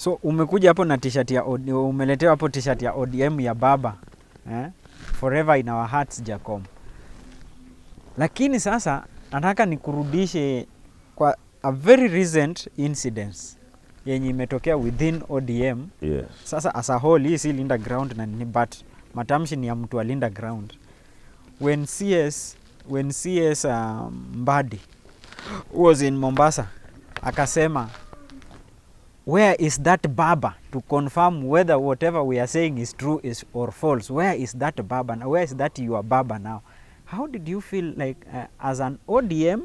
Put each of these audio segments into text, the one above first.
So umekuja hapo na t-shirt ya umeletewa hapo t-shirt ya ODM ya baba. Forever in our hearts Jacom. Lakini sasa nataka nikurudishe kwa a very recent incidents yenye imetokea within ODM. Yes. Sasa as a whole hii si Linda Ground na nini, but matamshi ni ya mtu wa Linda Ground. When CS Mbadi was in Mombasa, akasema where is that baba to confirm whether whatever we are saying is true is or false? Where is that baba? Where is that your baba now? How did you feel like as an ODM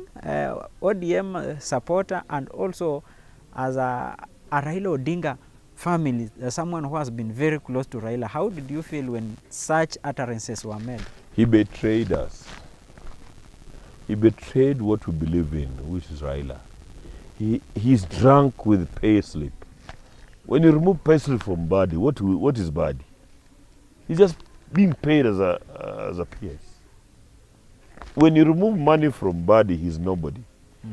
supporter and also as a Raila Odinga family, someone who has been very close to Raila? How did you feel when such utterances were made? He betrayed us. He betrayed what we believe in, which is Raila. He's drunk with payslip. When you remove payslip from Mbadi, what is Mbadi? He's just being paid as a PS. When you remove money from Mbadi, he's nobody.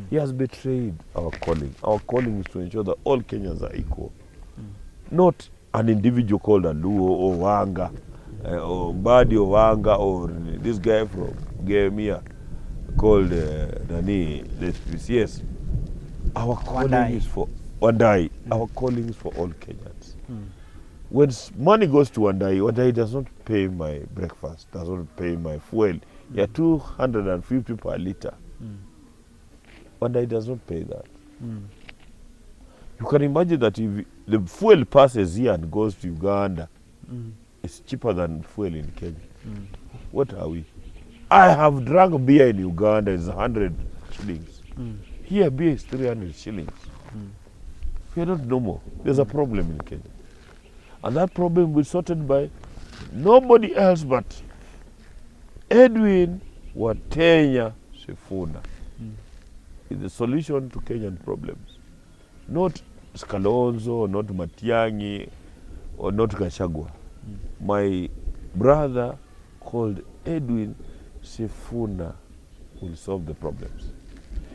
He has betrayed our calling. Our calling is to ensure that all Kenyans are equal. Not an individual called Aluo or Wanga or Mbadi or Wanga or this guy from Gemia called Nani, the PCS. Our calling is for Wandai. Our calling is for all Kenyans. When money goes to Wandai does not pay my breakfast, does not pay my fuel. Yeah, 250 per liter. Wandai does not pay that. You can imagine that if the fuel passes here and goes to Uganda, it's cheaper than fuel in Kenya. What are we? I have drunk beer in Uganda, it's 100 shillings. Here beer is 300 shillings. We are not normal. There's a problem in Kenya. And that problem will be sorted by nobody else but Edwin Watenya Sifuna. Is the solution to Kenyan problems. Not Kalonzo, not Matiang'i, or not Gachagua. My brother called Edwin Sifuna will solve the problems.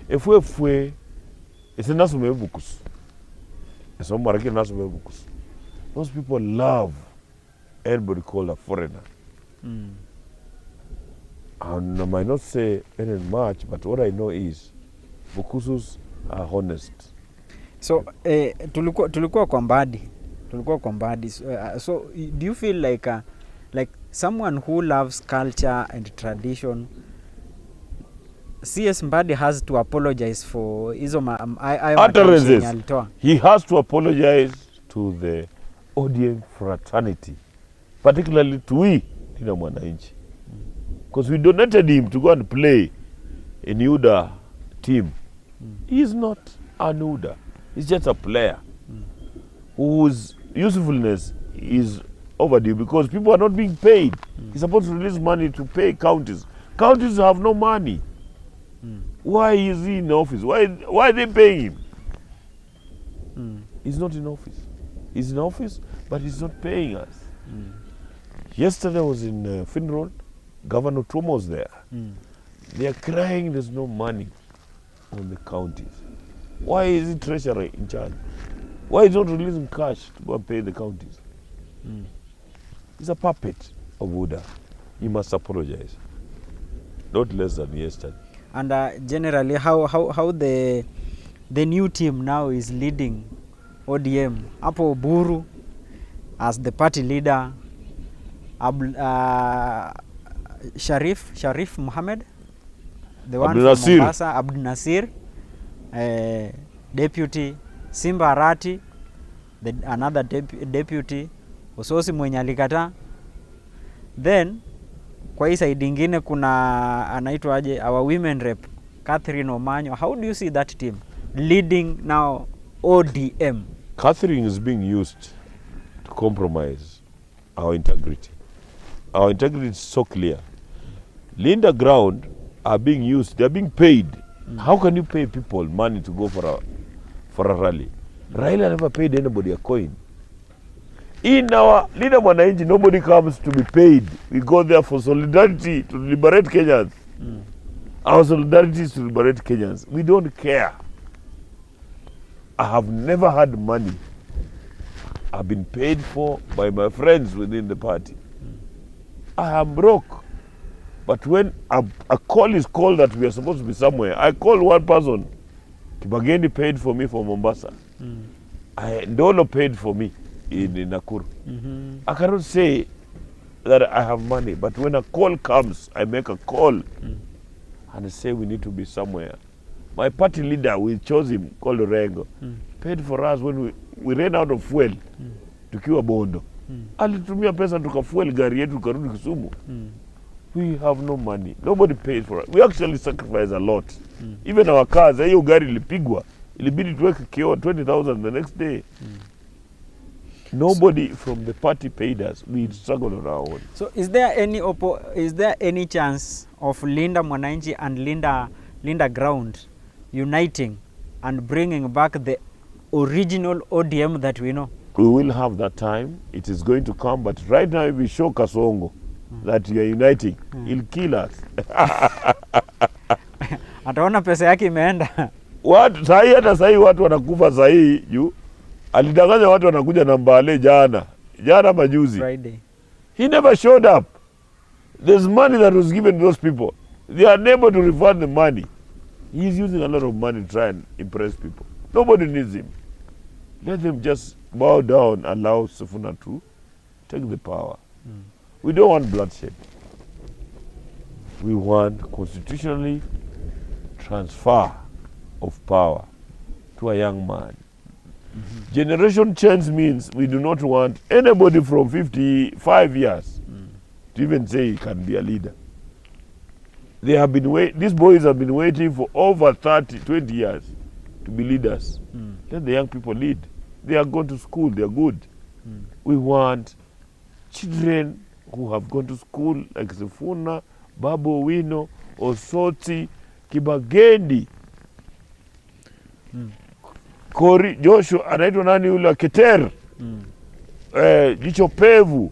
If we it's a nasume bukus. It's a marake nasume bukus. Those people love anybody called a foreigner. And I might not say any much, but what I know is Bukusus are honest. So tulikuwa kwa Mbadi. So do you feel like someone who loves culture and tradition, CS Mbadi has to apologize for hizo utterances. He has to apologize to the ODM fraternity, particularly to we, Linda Mwananchi. Because we donated him to go and play in UDA team. He is not an UDA. He's just a player whose usefulness is overdue because people are not being paid. He's supposed to release money to pay counties. Counties have no money. Why is he in office? Why are they paying him? He's not in office. He's in office, but he's not paying us. Yesterday I was in Finral. Governor Tom was there. They are crying there's no money on the counties. Why is the treasurer in charge? Why is he not releasing cash to go and pay the counties? He's a puppet of UDA. He must apologize. Not less than yesterday. And generally, how the new team now is leading ODM. Apo Buru as the party leader, Sharif Mohammed, the one from Mombasa, Abdul Nasir, deputy Simba Arati, another deputy Ososi mwenye alikata. Then kwa hii side ingine kuna anaitwa aje our women rep Catherine Omanyo. How do you see that team leading now ODM? Catherine is being used to compromise our integrity. Our integrity is so clear. Linda Ground are being used, they are being paid. How can you pay people money to go for a rally? Raila never paid anybody a coin. In our Linda Mwananchi, nobody comes to be paid. We go there for solidarity to liberate Kenyans. Our solidarity is to liberate Kenyans. We don't care. I have never had money I've been paid for by my friends within the party. I am broke. But when a call is called that we are supposed to be somewhere, I call one person. Kibageni paid for me for Mombasa. Ndolo paid for me in Nakuru. I cannot say that I have money, but when a call comes, I make a call and say we need to be somewhere. My party leader, we chose him, called Orengo, paid for us when we ran out of fuel tukiwa Bondo. Alitumia pesa tukafuel gari yetu tukarudi Kisumu. We have no money. Nobody pays for it. We actually sacrifice a lot. Even our cars, hiyo gari ilipigwa, ilibidi tuweke kioo 20,000 the next day. Nobody from the party paid us. We struggled on our own. So is there any chance of Linda Mwananchi and Linda Ground uniting and bringing back the original ODM that we know? We will have that time. It is going to come. But right now, if we show Kasongo that we are uniting, he'll kill us. Ataona pesa yake imeenda. Hata sahi watu wanakufa sahi juu alidanganya watu wanakuja na Mbale jana majuzi. Friday. He never showed up. There's money that was given to those people. They are unable to refund the money. He's using a lot of money to try and impress people. Nobody needs him. Let them just bow down, allow Sifuna to take the power. We don't want bloodshed. We want constitutionally transfer of power to a young man. Generation change means we do not want anybody from 55 years to even say he can be a leader. They have been these boys have been waiting for over 20 years to be leaders. Let the young people lead. They are going to school, they are good. We want children who have gone to school like Sifuna, Babu Owino, Osoti, Kibageni, Kori, Joshua, anaitwa nani ule Keter, Jicho Pevu,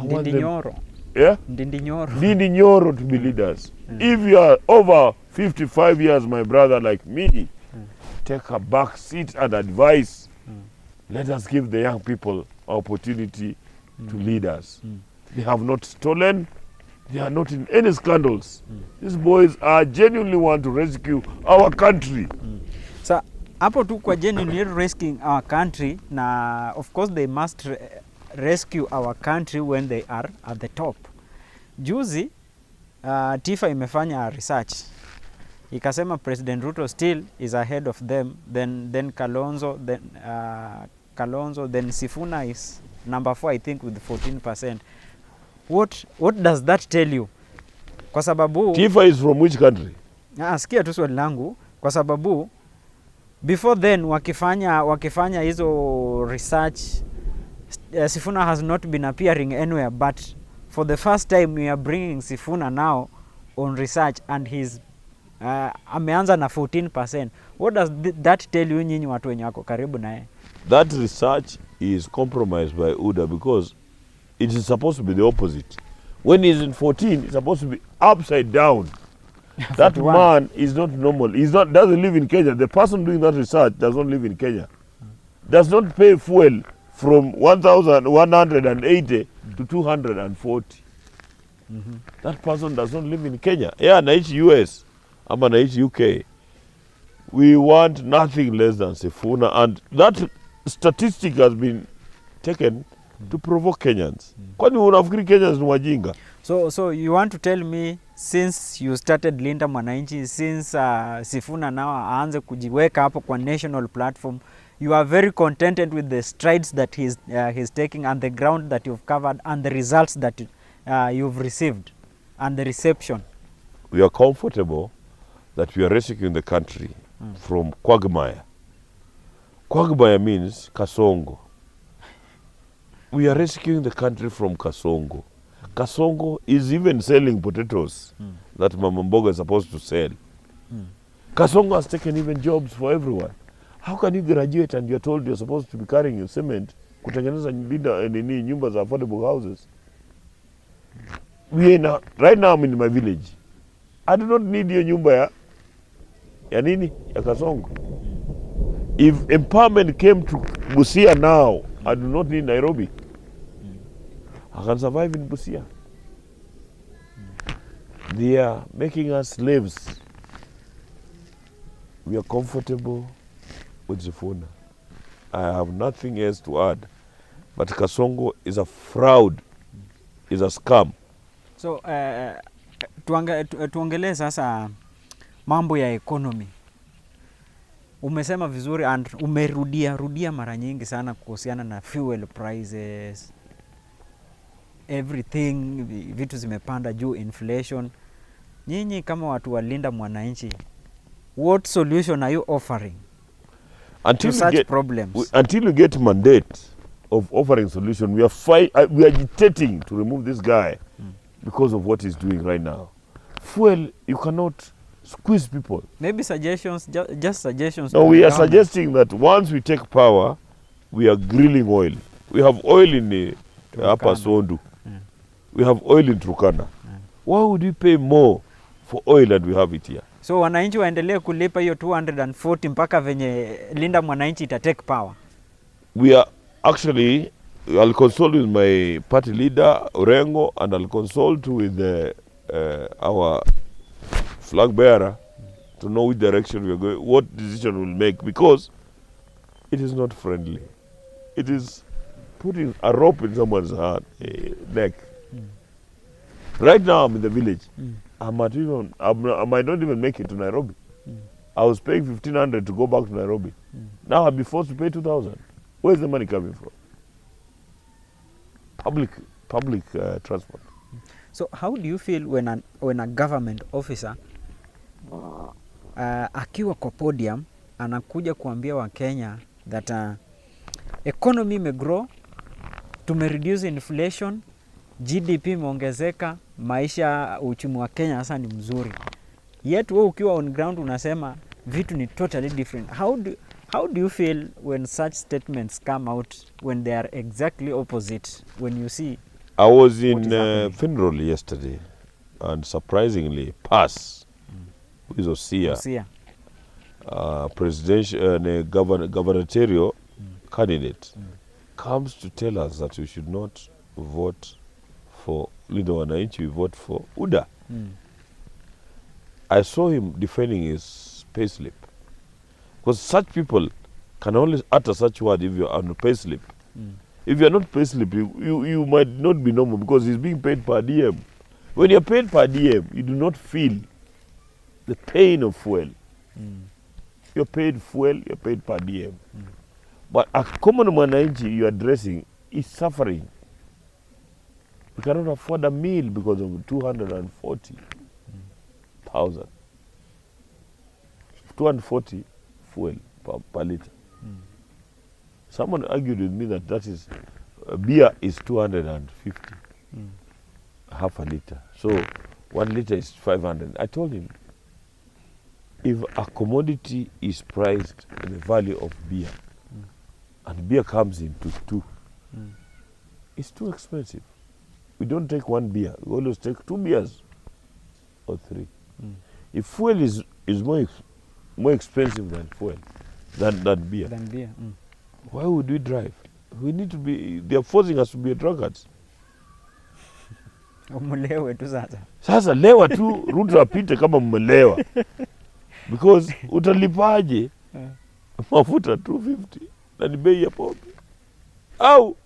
Ndindi Nyoro. Yeah? Ndindi Nyoro to be leaders. If you are over 55 years, my brother, like me, take a back seat and advise. Let us give the young people opportunity to lead us. They have not stolen. They are not in any scandals. These boys are genuinely want to rescue our country. So, hapo tu kwa genuinely rescuing our country, na of course they must rescue our country when they are at the top. Juzi, Tifa imefanya research. Ikasema President Ruto still is ahead of them, then Kalonzo, then Sifuna is number 4, I think, with 14%. What does that tell you? Kwa sababu Tifa is from which country? Sikia tu swali langu, kwa sababu before then wakifanya hizo research, Sifuna has not been appearing anywhere, but for the first time we are bringing Sifuna now on research and he's ameanza na 14%. What does that tell you nyinyi watu wenye wako karibu naye? That research is compromised by UDA because it is supposed to be the opposite. When he's in 14, it's supposed to be upside down. That man is not normal. Doesn't live in Kenya. The person doing that research does not live in Kenya. Does not pay fuel from 1,180 to 240. That person does not live in Kenya. Yeah, anaishi US. Ama anaishi UK. We want nothing less than Sifuna, and that statistic has been taken to provoke Kenyans. Kwani unafikiri Kenyans ni wajinga? So you want to tell me, since you started Linda Mwananchi, since Sifuna now aanze kujiweka hapo kwa national platform, you are very contented with the strides that he's taking and the ground that you've covered and the results that you've received and the reception? We are comfortable that we are rescuing the country from quagmire. Quagmire means Kasongo. We are rescuing the country from Kasongo. Kasongo is even selling potatoes that Mama Mboga is supposed to sell. Kasongo has taken even jobs for everyone. How can you graduate and you're told you're supposed to be carrying your cement kutengeneza nyumba za affordable houses? Right now I'm in my village. I do not need your nyumba ya nini? Ya Kasongo. If empowerment came to Busia now, I do not need Nairobi. I can survive in Busia. They are making us slaves. We are comfortable with Sifuna. I have nothing else to add. But Kasongo is a fraud, is a scam. So tuongelee sasa mambo ya economy. Umesema vizuri and umerudia mara nyingi sana kuhusiana na fuel prices, everything, vitu zimepanda juu, inflation. Nyinyi kama watu walinda mwananchi, what solution are you offering to such problems? Until you get mandate of offering solution, we are agitating to remove this guy because of what he's doing right now. Fuel, you cannot squeeze people. Maybe suggestions, just suggestions. No, we are suggesting that once we take power, we are grilling oil. We have oil in the Upper Sondu. We have oil in Turkana. Why would we pay more for oil than we have it here? So wananchi waendelee kulipa hiyo 240 mpaka venye linda mwananchi ita take power? We are actually, I'll consult with my party leader, Orengo, and I'll consult with our flag bearer to know which direction we are going, what decision we'll make, because it is not friendly. It is putting a rope in someone's hand, neck. Right now I'm in the village. I might not even make it to Nairobi. I was paying 1,500 to go back to Nairobi. Now I'll be forced to pay 2,000. Where's the money coming from? Public transport. So how do you feel when a government officer akiwa kwa podium anakuja kuambia wa Kenya that economy may grow, tume reduce inflation, GDP imeongezeka, maisha uchumi wa Kenya sasa ni mzuri. Yet wewe ukiwa on ground unasema vitu ni totally different. How do you feel when such statements come out when they are exactly opposite, when you see? I was in funeral yesterday, and surprisingly, PAS, who is Osia, presidential gubernatorial candidate, comes to tell us that we should not vote for Linda Wananchi, we vote for UDA. I saw him defending his payslip. Because such people can only utter such word if you are on a payslip. If you are not payslip, you might not be normal because he's being paid per diem. When you're paid per diem, you do not feel the pain of fuel. You're paid fuel, you're paid per diem. But a common mwananchi you are addressing is suffering. We cannot afford a meal because of 240,000. 240 fuel per liter. Someone argued with me that is beer is 250, half a liter. So 1 liter is 500. I told him, if a commodity is priced at the value of beer, and beer comes into 2, it's too expensive. We don't take 1 beer, we always take 2 beers or 3. If fuel is more expensive than fuel, than beer, why would we drive? We need to be, they are forcing us to be drunkards. Umelewe tu sasa. Sasa lewa tu, Ruto apite kama mmelewa. Because utalipaje mafuta 250 na ni bei ya pombe. Au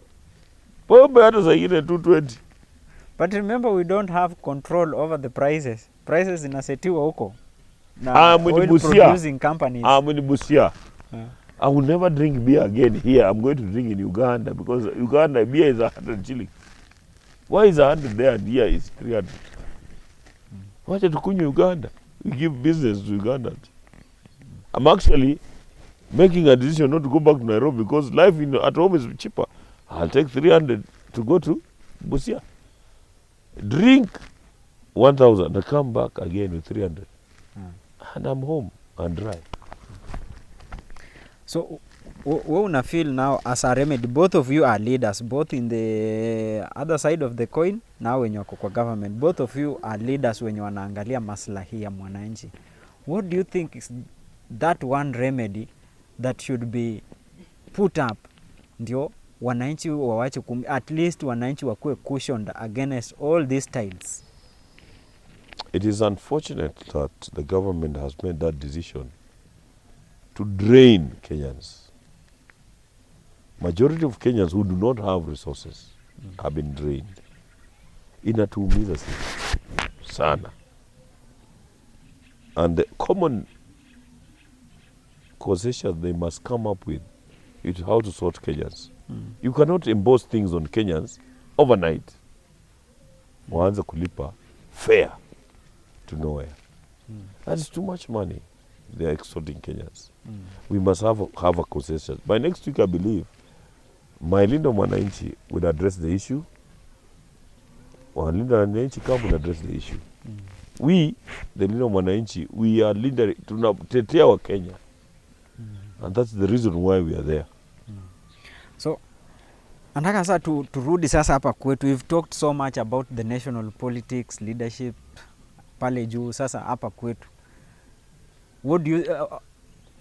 pombe hata saa ingine 220. But remember, we don't have control over the prices. Prices inasetiwa huko na oil producing companies. I'm in Busia. I will never drink beer again here. I'm going to drink in Uganda because Uganda beer is 100 shillings. Why is 100 there and here is 300? Wacha tukunywe Uganda. We give business to Uganda. I'm actually making a decision not to go back to Nairobi because life at home is cheaper. I'll take 300 to go to Busia. Drink 1,000 and come back again with 300. And I'm home and dry. So, what una feel now as a remedy? Both of you are leaders, both in the other side of the coin, now when you're kwa government. Both of you are leaders when you wanaangalia maslahi ya mwananchi. What do you think is that one remedy that should be put up ndio wananchi wawache at least wananchi wakuwe cushioned against all these tides. It is unfortunate that the government has made that decision to drain Kenyans. Majority of Kenyans who do not have resources have been drained. Inatuumiza sana. And the common conversation they must come up with is how to sort Kenyans. You cannot impose things on Kenyans overnight. Waanze kulipa fair to nowhere. That is too much money they are extorting Kenyans. We must have a consensus. By next week, I believe, my Linda Mwananchi will address the issue. Linda Mwananchi come will address the issue. We, the Linda Mwananchi, we are leader tunatetea wa Kenya. And that's the reason why we are there. So, nataka sasa turudi sasa hapa kwetu. We've talked so much about the national politics, leadership, pale juu sasa hapa kwetu. What do you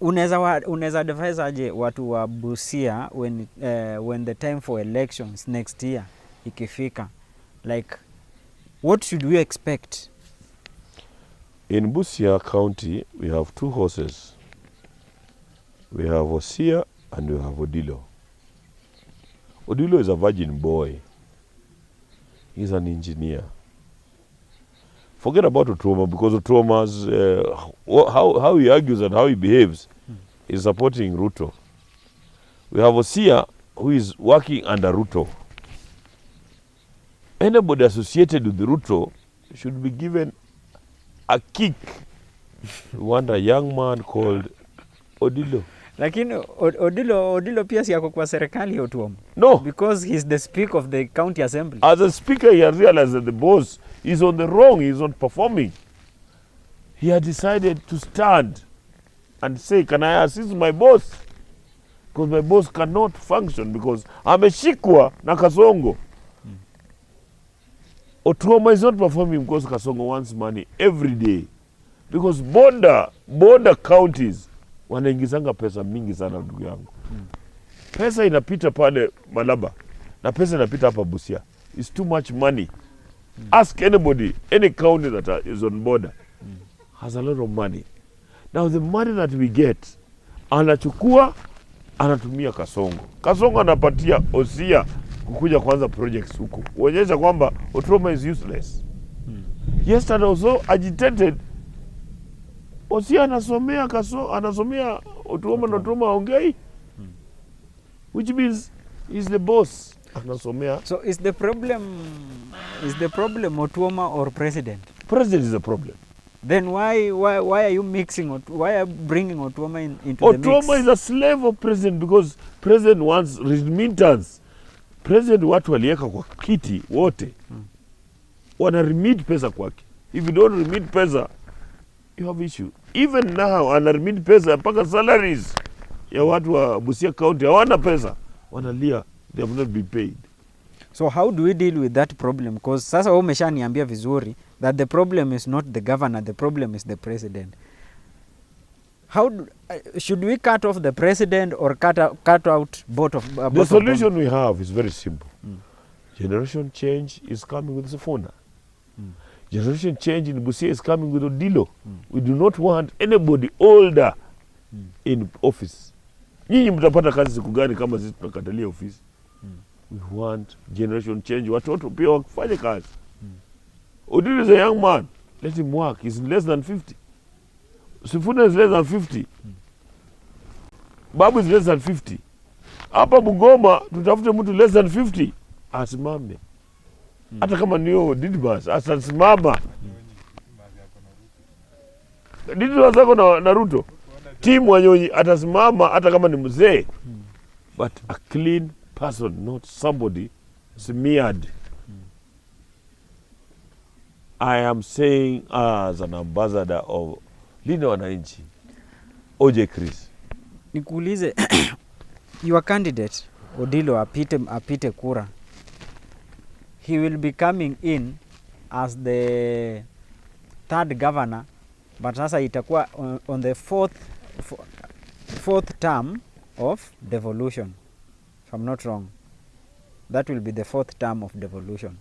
unaweza advise aje watu wa Busia when the time for elections next year ikifika? Like, what should we expect? In Busia County, we have two horses. We have Osia and we have Odilo. Odilo is a virgin boy. He's an engineer. Forget about Otuoma, because Otuoma's how he argues and how he behaves is supporting Ruto. We have Osia who is working under Ruto. Anybody associated with Ruto should be given a kick. We want a young man called Odilo. Lakini Odilo pia si yako kwa serikali Otuoma. No. Because he's the speaker of the county assembly. As a speaker, he has realized that the boss is on the wrong, he's not performing. He had decided to stand and say, can I assist my boss? Because my boss cannot function because ameshikwa na Kasongo. Otuoma is not performing because Kasongo wants money every day. Because border counties wanaingizanga pesa mingi sana ndugu yangu. Pesa inapita pale Malaba na pesa inapita hapa Busia. It's too much money. Ask anybody, any county that is on border has a lot of money. Now the money that we get, anachukua, anatumia Kasongo. Kasongo anapatia Osia kukuja kwanza projects huko. Uonyesha kwamba Otuoma is useless. Yesterday also agitated. Osia anasomea Otuoma na Otuoma aongei. Which means he's the boss. Anasomea. So is the problem Otuoma or president? President is the problem. Then why are you mixing why are you bringing Otuoma into the mix? Otuoma is a slave of president because president wants remittance. President watu walieka kwa kiti wote. Wana remit pesa kwake. If you don't remit pesa, you have issue. Even now ana remit pesa mpaka salaries ya watu wa Busia County hawana pesa. Wanalia they have not been paid. So how do we deal with that problem? Because sasa wewe umeshaniambia vizuri that the problem is not the governor, the problem is the president. How should we cut off the president or cut out both of both The solution of them? we have is very simple. Generation change is coming with Sifuna. Generation change in Busia is coming with Odilo. We do not want anybody older in office. Nyinyi mtapata kazi siku gani kama sisi tunakatalia ofisi? We want generation change. Watoto pia wafanye kazi. Odilo is a young man. Let him work. He's less than 50. Sifuna is less than 50. Babu is less than 50. Hapa Bungoma tutafute mtu less than 50. Asimame. Hata kama niyo Didibas, atasimama. Didibas ako na Ruto. Timu Wanyonyi atasimama hata kama ni mzee. But a clean person, not somebody smeared. I am saying as an ambassador of Linda Wananchi, OJ Chris. Nikuulize your candidate Odilo apite kura. He will be coming in as the third governor, but sasa itakuwa on the fourth term of devolution, if I'm not wrong. That will be the 4th term of devolution.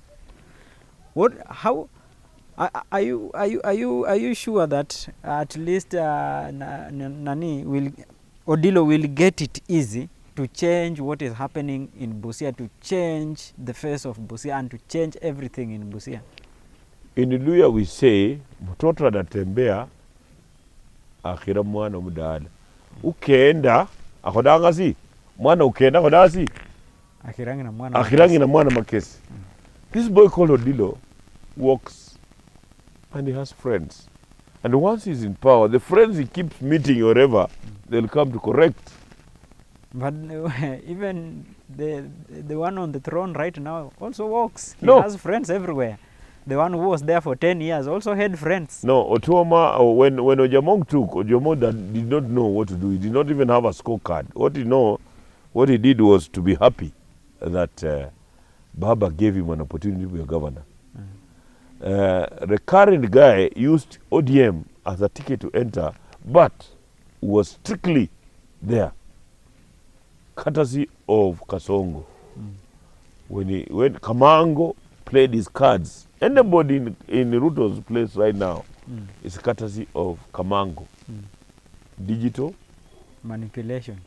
What? How? Are you sure that at least Odilo will get it easy to change what is happening in Busia, to change the face of Busia and to change everything in Busia? In Luya we say mtoto anatembea akira mwana mudala. Ukenda akodanga mwana ukenda akodasi akirangi na mwana makesi. This boy called Odilo walks and he has friends. And once he's in power, the friends he keeps meeting wherever, they'll come to correct. But even the one on the throne right now also walks. He No. has friends everywhere. The one who was there for 10 years also had friends. No, Otuoma, when Ojamong took, Ojamong did not know what to do. He did not even have a scorecard. What he did was to be happy that Baba gave him an opportunity to be a governor. The current guy used ODM as a ticket to enter, but was strictly there, courtesy of Kasongo. When Kamango played his cards, anybody in Ruto's place right now is courtesy of Kamango. Digital Manipulation.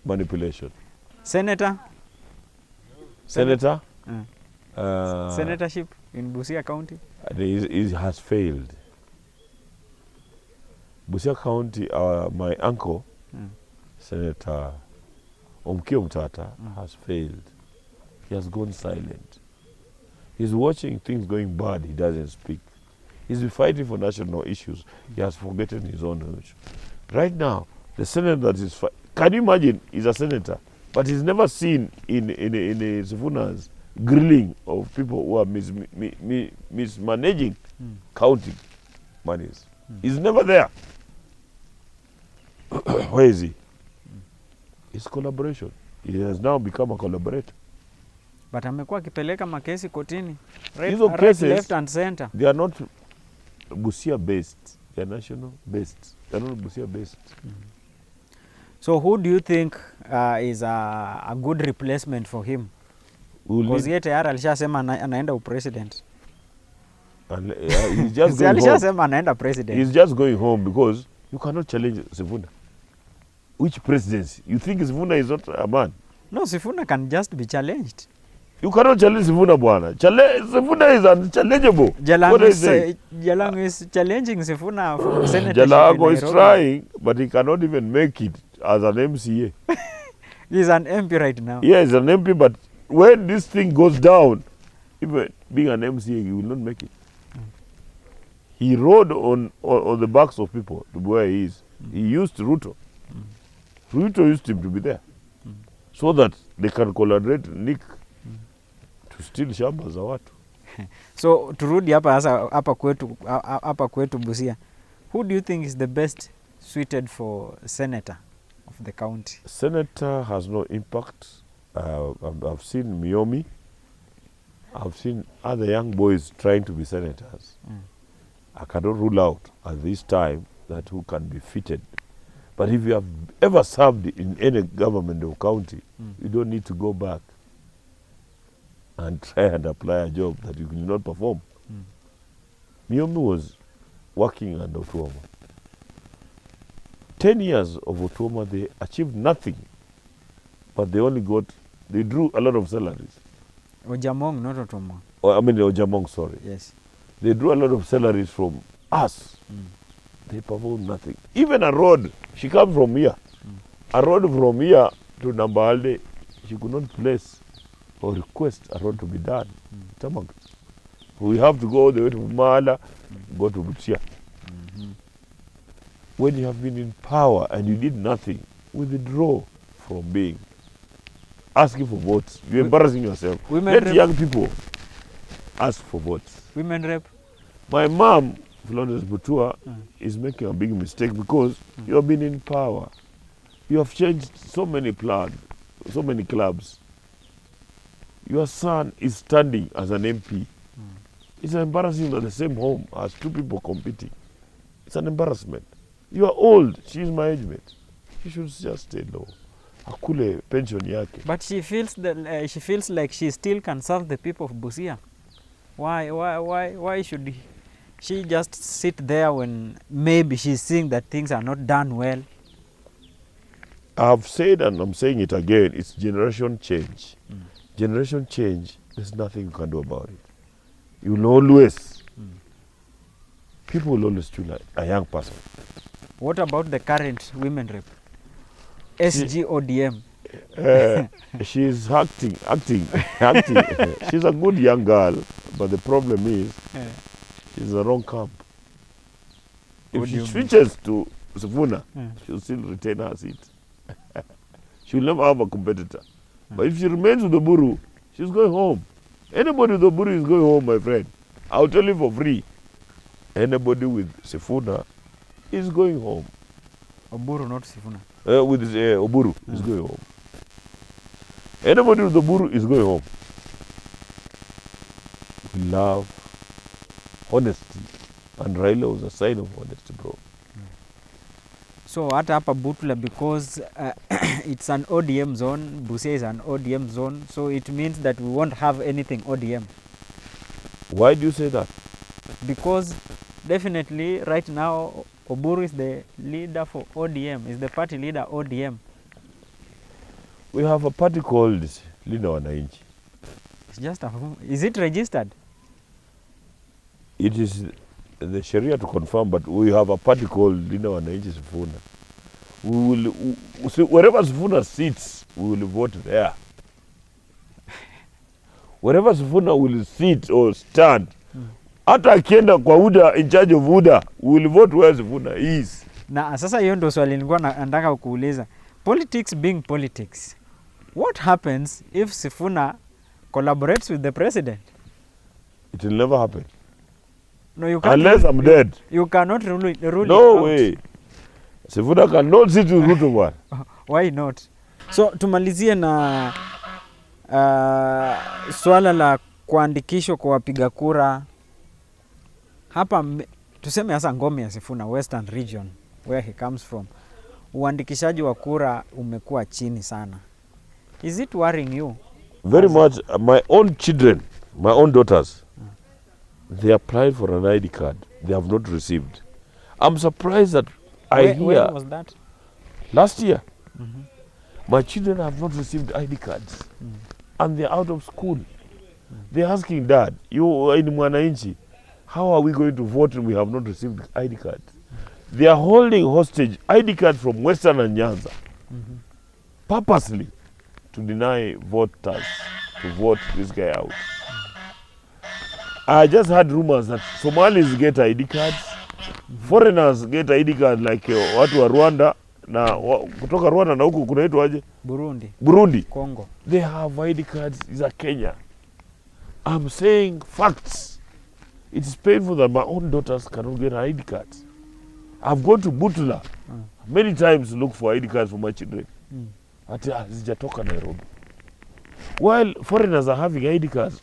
Senator. Senatorship in Busia County. It has failed. Busia County, my uncle, Senator Omkio Mtata, has failed. He has gone silent. He's watching things going bad, he doesn't speak. He's been fighting for national issues. He has forgotten his own issue. Right now, the senator that is can you imagine, he's a senator, but he's never seen in Sifuna's grilling of people who are mismanaging counting monies. He's never there. Where is he? It's collaboration. He has now become a collaborator. But amekuwa akipeleka makesi kotini. Hizo Right, cases, left and center. They are not Busia based. They are national based. They are not Busia based. So who do you think is a good replacement for him? Because yeye tayari alishasema anaenda upresident. And he's just going home. Alishasema anaenda president. He's just going home because you cannot challenge Sifuna. Which presidency? You think Sifuna is not a man? No, Sifuna can just be challenged. You cannot challenge Sifuna, bwana. Sifuna is unchallengeable. Jalango is challenging Sifuna for senatorship. Jalango is trying, but he cannot even make it as an MCA. He's an MP right now. Yeah, he's an MP, but when this thing goes down, even being an MCA, he will not make it. He rode on the backs of people to where he is. He used Ruto. Ruto used him to be there so that they can collaborate Nick to steal shamba za watu. So turudi hapa kwetu Busia. Who do you think is the best suited for senator of the county? Senator has no impact. I've seen Miomi. I've seen other young boys trying to be senators. I cannot rule out at this time that who can be fitted. But if you have ever served in any government or county, you don't need to go back and try and apply a job that you did not perform. Miomi was working under Otuoma. 10 years of Otuoma, they achieved nothing, but they drew a lot of salaries. Ojamong, not Otuoma. Ojamong, sorry. Yes. They drew a lot of salaries from us. They performed nothing. Even a road, she comes from here. A road from here to Nambalde, she could not place or request a road to be done. We have to go all the way to Mala, go to Busia. When you have been in power and you did nothing, withdraw from asking for votes. You're embarrassing yourself. Let young people ask for votes. Women rep. My mom, Florence Butua, is making a big mistake because you have been in power. You have changed so many plans, so many clubs. Your son is standing as an MP. It's embarrassing that the same home has two people competing. It's an embarrassment. You are old. She is my age mate. She should just stay low. akule pension yake. But she feels like she still can serve the people of Busia. Why should she just sit there when maybe she's seeing that things are not done well? I've said and I'm saying it again, it's generation change. Generation change, there's nothing you can do about it. You'll always, people will always choose a young person. What about the current women rep? SGODM. She's acting. She's a good young girl, but the problem is she's in the wrong camp. If What do she you mean? switches to Sifuna, she'll still retain her seat. She'll never have a competitor. But if she remains with the Oburu, she's going home. Anybody with the Oburu is going home, my friend. I'll tell you for free. Anybody with Sifuna is going home. Oburu, not Sifuna. With Oburu is going home. Anybody with the Oburu is going home. We love honesty. And Raila was a sign of honesty, bro. So hata hapa Butula, because it's an ODM zone, Busia is an ODM zone, so it means that we won't have anything ODM. Why do you say that? Because definitely right now Oburu is the leader for ODM, is the party leader ODM. We have a party called Linda Wananchi. It's just is it registered? It is the Sharia to confirm, but we have a party called Linda Wananchi Sifuna. We will, wherever Sifuna sits, we will vote there. Wherever Sifuna will sit or stand, hata akienda kwa UDA, in charge of UDA, we will vote where Sifuna is. Na sasa hiyo ndio swali nilikuwa nataka kuuliza. Politics being politics, what happens if Sifuna collaborates with the president? It will never happen. No, you can't. Unless I'm dead. You cannot rule it No out. way. Sifuna cannot sit with Ruto one. Why not? So tumalizie na swala la kuandikishwa kwa wapiga kura hapa, tuseme hasa ngome ya Sifuna, Western region where he comes from. Uandikishaji wa kura umekuwa chini sana. Is it worrying you? Very much. My own children, my own daughters, they applied for an ID card. They have not received. I'm surprised that When was that? last year, my children have not received ID cards. And they're out of school. They're asking, Dad, you in Mwananchi, how are we going to vote and we have not received ID cards? They are holding hostage ID cards from Western and Nyanza purposely to deny voters to vote this guy out. I just had rumors that Somalis get ID cards, foreigners get ID cards like watu wa Rwanda na kutoka Rwanda na huku kunaitwa aje? Burundi. Congo. They have ID cards za Kenya. I'm saying facts. It is painful that my own daughters cannot get ID cards. I've gone to Butula many times to look for ID cards for my children. Ati hazijatoka Nairobi. While foreigners are having ID cards,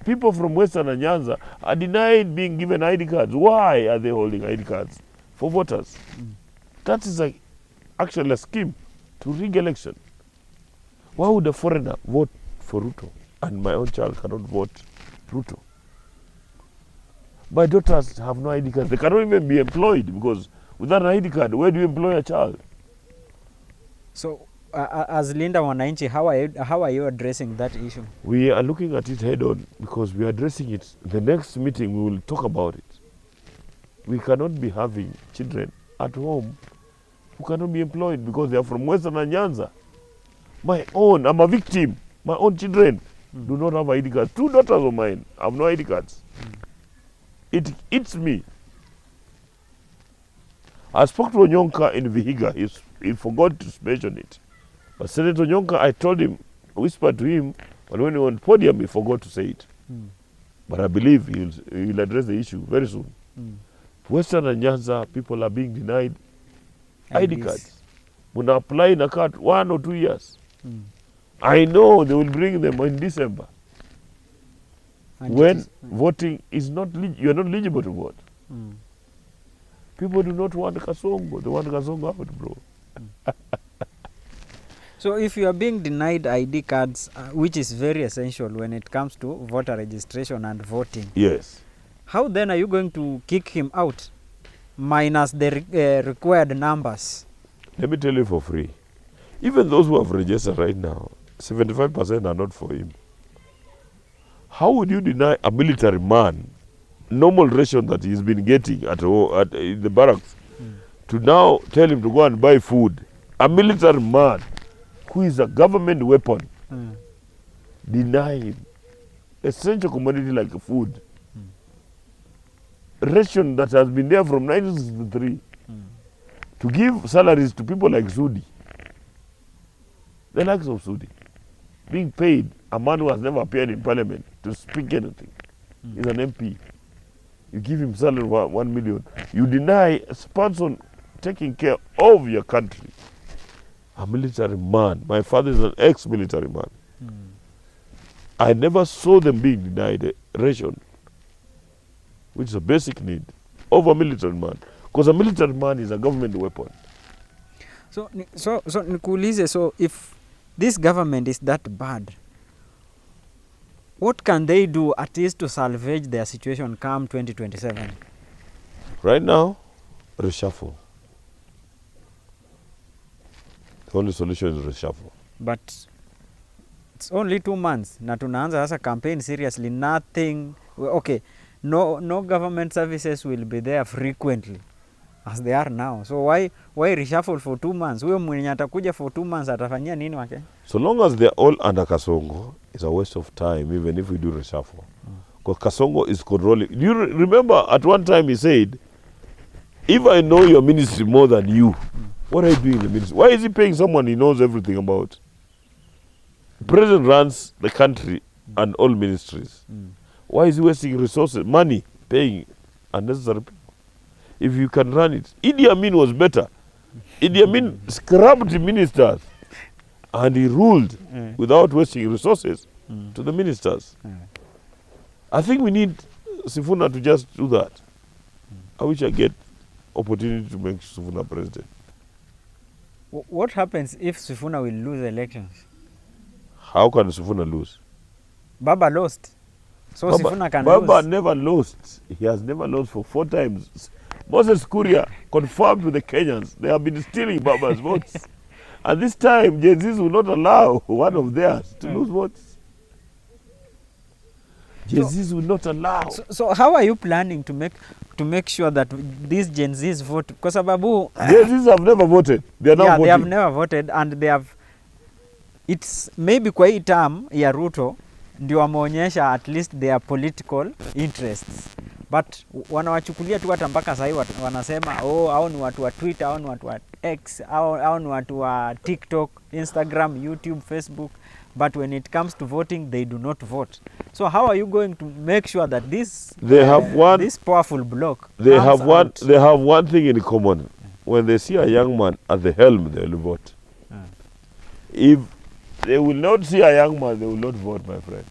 people from Western and Nyanza are denied being given ID cards. Why are they holding ID cards for voters? That is actually a scheme to rig election. Why would a foreigner vote for Ruto and my own child cannot vote Ruto? My daughters have no ID card. They cannot even be employed because without an ID card, where do you employ a child? So, as Linda Wananchi, how are you addressing that issue? We are looking at it head on because we are addressing it. The next meeting, we will talk about it. We cannot be having children at home who cannot be employed because they are from Western and Nyanza. I'm a victim. My own children do not have ID cards. 2 daughters of mine have no ID cards. It eats me. I spoke to Onyonka in Vihiga. He forgot to mention it. But Senator Onyonka, I told him, whispered to him, but when he was on podium, he forgot to say it. But I believe he'll address the issue very soon. Western and Nyanza, people are being denied ID cards. When I apply in a card 1 or 2 years, I know they will bring them in December. And when voting is not, you are not eligible to vote. People do not want Kasongo. They want Kasongo out, bro. So if you are being denied ID cards, which is very essential when it comes to voter registration and voting, Yes. how then are you going to kick him out minus the required numbers? Let me tell you for free. Even those who have registered right now, 75% are not for him. How would you deny a military man normal ration that he's been getting in the barracks to now tell him to go and buy food? A military man who is a government weapon, deny him essential commodity like food. Ration that has been there from 1963 to give salaries to people like Sudi, the likes of Sudi, being paid, a man who has never appeared in parliament to speak anything. He's an MP. You give him salary of 1 million. You deny a person taking care of your country. A military man. My father is an ex-military man. I never saw them being denied a ration, which is a basic need, of a military man. Because a military man is a government weapon. So nikuulize, so if this government is that bad, what can they do at least to salvage their situation come 2027? Right now, reshuffle. The only solution is reshuffle. But it's only 2 months. Na tunaanza sasa campaign seriously. Nothing. Okay. No government services will be there frequently as they are now. So why reshuffle for 2 months? Huyo mwenye atakuja for 2 months atafanyia nini wake? So long as they're all under Kasongo, it's a waste of time even if we do reshuffle. Because Kasongo is controlling. Do you remember at one time he said, if I know your ministry more than you, what are you doing in the ministry? Why is he paying someone he knows everything about? The president runs the country and all ministries. Why is he wasting resources, money, paying unnecessary people? If you can run it. Idi Amin was better. Idi Amin scrubbed ministers and he ruled without wasting resources to the ministers. I think we need Sifuna to just do that. I wish I get opportunity to make Sifuna president. What happens if Sifuna will lose elections? How can Sifuna lose? Baba lost. So Sifuna can Baba lose. never lost. He has never lost for 4 times. Moses Kuria confirmed with the Kenyans they have been stealing Baba's votes. And this time, Gen Zs will not allow one of theirs to lose votes. Gen Zs will not allow. So how are you planning to make sure that these Gen Zs vote? Because Babu, Gen Zs have never voted. They are now voting. they have never voted and they have. It's maybe kwa hii term ya Ruto ndio wameonyesha at least their political interests. But wanawachukulia tu hata mpaka sasa wanasema hao ni watu wa Twitter, hao ni watu wa X, hao ni watu wa TikTok, Instagram, YouTube, Facebook. But when it comes to voting, they do not vote. So how are you going to make sure that this this powerful bloc they have one thing in common. When they see a young man at the helm, they will vote. If they will not see a young man, they will not vote, my friend.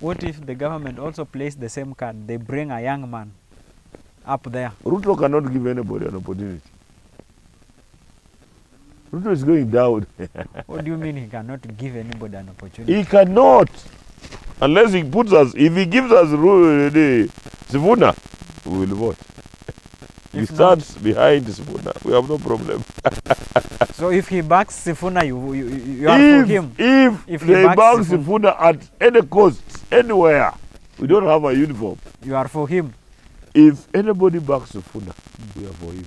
What if the government also plays the same card? They bring a young man up there. Ruto cannot give anybody an opportunity. Ruto is going down. What do you mean he cannot give anybody an opportunity? He cannot. Unless he puts us, if he gives us Sifuna, we will vote. He stands behind Sifuna. We have no problem. So if he backs Sifuna, you are for him? If they back Sifuna at any cost, anywhere, we don't have a uniform. You are for him? If anybody backs Sifuna, we are for him.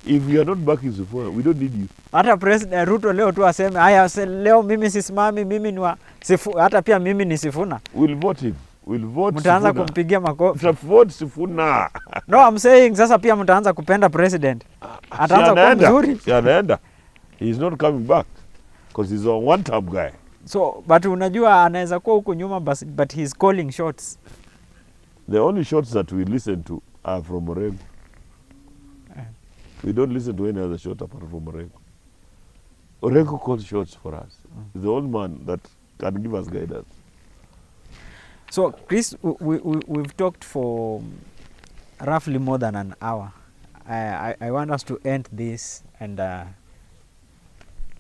If we are not backing Sifuna, we don't need you. Hata President Ruto leo tu aseme, haya leo mimi sisimami, mimi ni wa Sifuna, hata pia mimi ni Sifuna. We'll vote him. We'll vote mtaanza Sifuna. kumpigia makofi. Vote Sifuna. No, I'm saying sasa pia mtaanza kupenda president. Ataanza kuwa mzuri. Si anaenda. He's not coming back because he's a one-time guy. So, but unajua anaweza kuwa huko nyuma but he's calling shots. The only shots that we listen to are from Orengo. We don't listen to any other shot apart from Orengo. Orengo calls shots for us. He's the only man that can give us guidance. So, Chris, we've talked for roughly more than an hour. I want us to end this and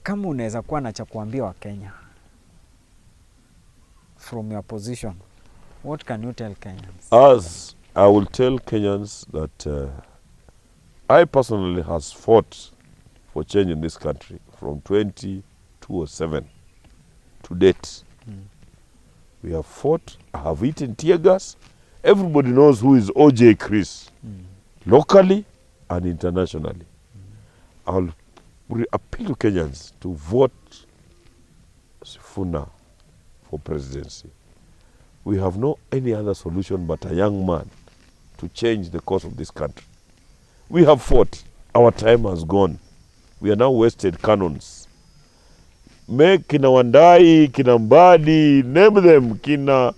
kama unaweza kuwa na cha kuambia wa Kenya from your position, what can you tell Kenyans? As I will tell Kenyans that I personally has fought for change in this country from 2007 to date. We have fought, I have eaten tear gas. Everybody knows who is OJ Chris, locally and internationally. I'll appeal to Kenyans to vote Sifuna for presidency. We have no any other solution but a young man to change the course of this country. We have fought. Our time has gone. We are now wasted cannons. Make Kina Wandai, Kina Mbadi, name them, Kina,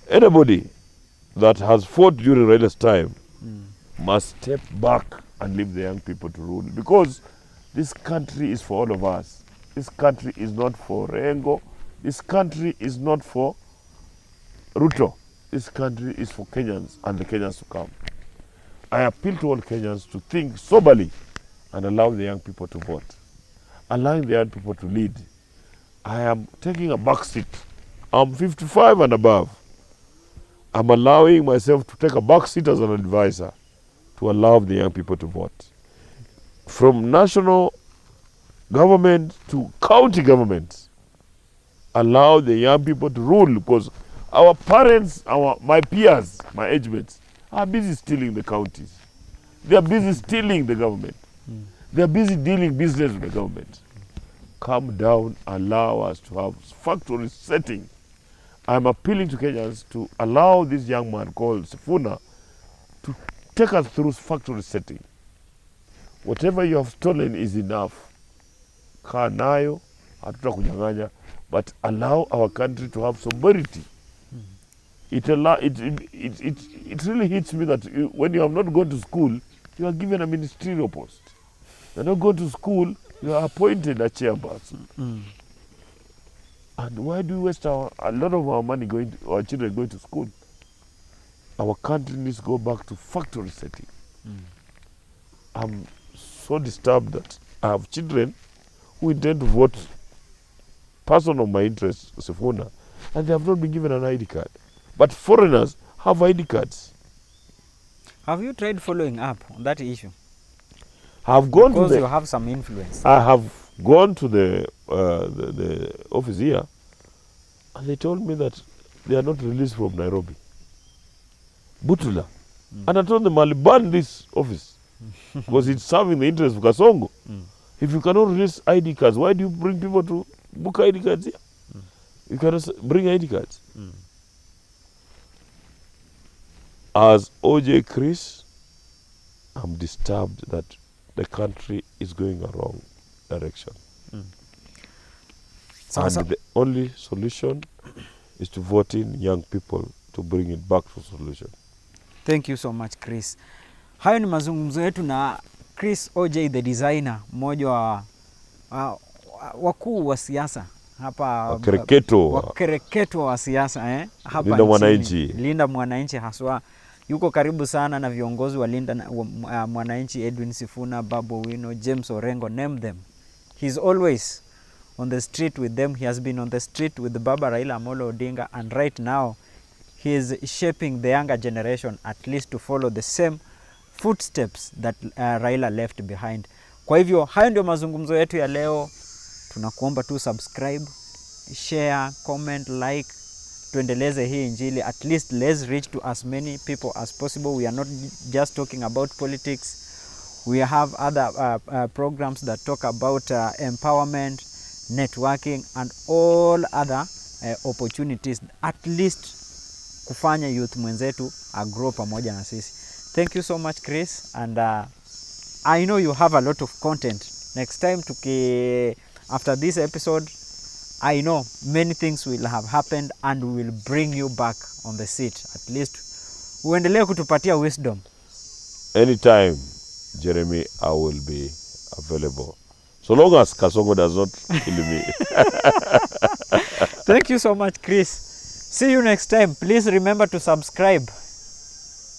anybody that has fought during Raila's time must step back and leave the young people to rule. Because this country is for all of us. This country is not for Rengo. This country is not for Ruto. This country is for Kenyans and the Kenyans to come. I appeal to all Kenyans to think soberly and allow the young people to vote. Allowing the young people to lead. I am taking a back seat. I'm 55 and above. I'm allowing myself to take a back seat as an advisor to allow the young people to vote. From national government to county governments, allow the young people to rule, because our parents, my peers, my age mates, are busy stealing the counties. They are busy stealing the government. They are busy dealing business with the government. Calm down, allow us to have factory setting. I'm appealing to Kenyans to allow this young man called Sifuna to take us through factory setting. Whatever you have stolen is enough. Kaa nayo, hatuta kunyang'anya, but allow our country to have sovereignty. It really hits me that when you have not gone to school, you are given a ministerial post. You are not going to school, you are appointed a chairperson. And why do we waste a lot of our money our children going to school? Our country needs to go back to factory setting. I'm so disturbed that I have children who intend to vote person of my interest, Sifuna, and they have not been given an ID card. But foreigners have ID cards. Have you tried following up on that issue? I have gone because to you have some influence. I have gone to the office here, and they told me that they are not released from Nairobi. Butula. And I told them, I'll ban this office because it's serving the interest of Kasongo. If you cannot release ID cards, why do you bring people to book ID cards here? You cannot bring ID cards. As OJ Chris, I'm disturbed that the country is going a wrong direction. And the only solution is to vote in young people to bring it back to solution. Thank you so much, Chris. Hayo ni mazungumzo yetu na Chris OJ the designer, mmoja wa wakuu wa siasa hapa, wakereketo wa siasa hapa Linda Mwananchi. Linda Mwananchi haswa. Yuko karibu sana na viongozi wa Linda Mwananchi, Edwin Sifuna, Babu Owino, James Orengo, name them. He's always on the street with them. He has been on the street with Baba Raila Amolo Odinga, and right now he is shaping the younger generation at least to follow the same footsteps that Raila left behind. Kwa hivyo hayo ndio mazungumzo yetu ya leo. Tunakuomba tu subscribe, share, comment, like. Tuendeleze hii injili. At least let's reach to as many people as possible. We are not just talking about politics. We have other programs that talk about empowerment, networking, and all other opportunities. At least kufanya youth mwenzetu grow pamoja na sisi. Thank you so much, Chris. And I know you have a lot of content. Next time after this episode, I know many things will have happened and we will bring you back on the seat. At least uendelee kutupatia wisdom. Anytime, Jeremy, I will be available. So long as Kasongo does not kill me. Thank you so much, Chris. See you next time. Please remember to subscribe.